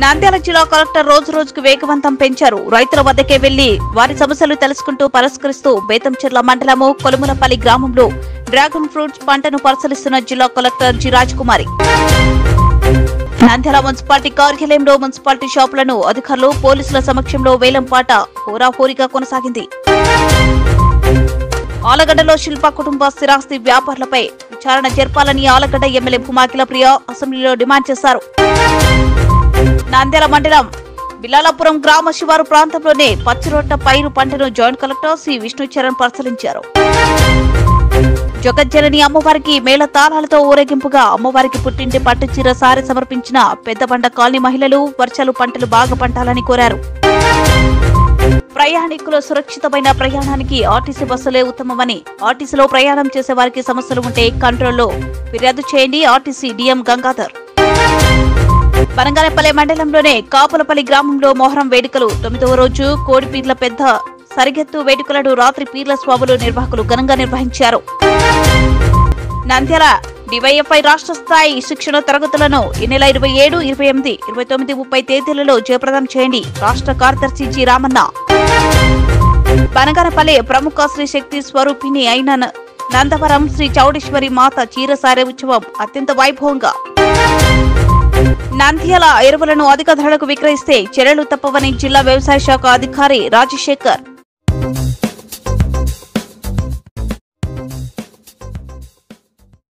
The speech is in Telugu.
నంద్యాల జిల్లా కలెక్టర్ రోజుకు వేగవంతం పెంచారు. రైతుల వద్దకే వెళ్లి వారి సమస్యలు తెలుసుకుంటూ పరిష్కరిస్తూ బేతంచెర్ల మండలము కొలుములపల్లి గ్రామంలో డ్రాగన్ ఫ్రూట్స్ పంటను పరిశీలిస్తున్న జిల్లా కలెక్టర్ జి రాజకుమారి. నంద్యాల మున్సిపాలిటీ కార్యాలయంలో మున్సిపాలిటీ షాపులను అధికారులు పోలీసుల సమక్షంలో వేలంపాట హోరాహోరీగా కొనసాగింది. ఆలగడ్డలో శిల్ప కుటుంబ స్థిరాస్తి వ్యాపారులపై విచారణ జరపాలని ఆలగడ్డ ఎమ్మెల్యే భూమాకిల ప్రియ అసెంబ్లీలో డిమాండ్ చేశారు. నంద్యాల మండలం బిలాలాపురం గ్రామ శివారు ప్రాంతంలోనే పచ్చిరొట్ట పైరు పంటను జాయింట్ కలెక్టర్ సి విష్ణుచరణ్ పరిశీలించారు. జగజ్జనని అమ్మవారికి మేళ తాళాలతో ఊరేగింపుగా అమ్మవారికి పుట్టింటి పట్టు చీర సారి సమర్పించిన పెద్దబండ కాలనీ మహిళలు వర్షాలు పంటలు బాగా పంటాలని కోరారు. ప్రయాణికులు సురక్షితమైన ప్రయాణానికి ఆర్టీసీ బస్సులే ఉత్తమమని, ఆర్టీసీలో ప్రయాణం చేసే వారికి సమస్యలు ఉంటే కంట్రోల్లో ఫిర్యాదు చేయండి. RTC DM Gangadhar. బనగానపల్లె మండలంలోనే కాపులపల్లి గ్రామంలో మొహరం వేడుకలు 9వ రోజు కోడిపీర్ల పెద్ద సరిగెత్తు వేడుకలను రాత్రి పీర్ల స్వాములు నిర్వాహకులు ఘనంగా నిర్వహించారు. నంద్యాల డివైఎఫ్ఐ రాష్ట్ర స్థాయి శిక్షణ తరగతులను ఈ నెల 27, 28, 29, 30 తేదీలలో జయప్రదం చేయండి. రాష్ట్ర కార్యదర్శి జి రామన్న. బనగానపల్లె ప్రముఖ శ్రీ శక్తి స్వరూపిణి అయిన నందవరం శ్రీ చౌడేశ్వరి మాత చీరసారే ఉత్సవం అత్యంత వైభవంగా. నంద్యాల ఎరువులను అధిక ధరలకు విక్రయిస్తే చర్యలు తప్పవని జిల్లా వ్యవసాయ శాఖ అధికారి రాజశేఖర్.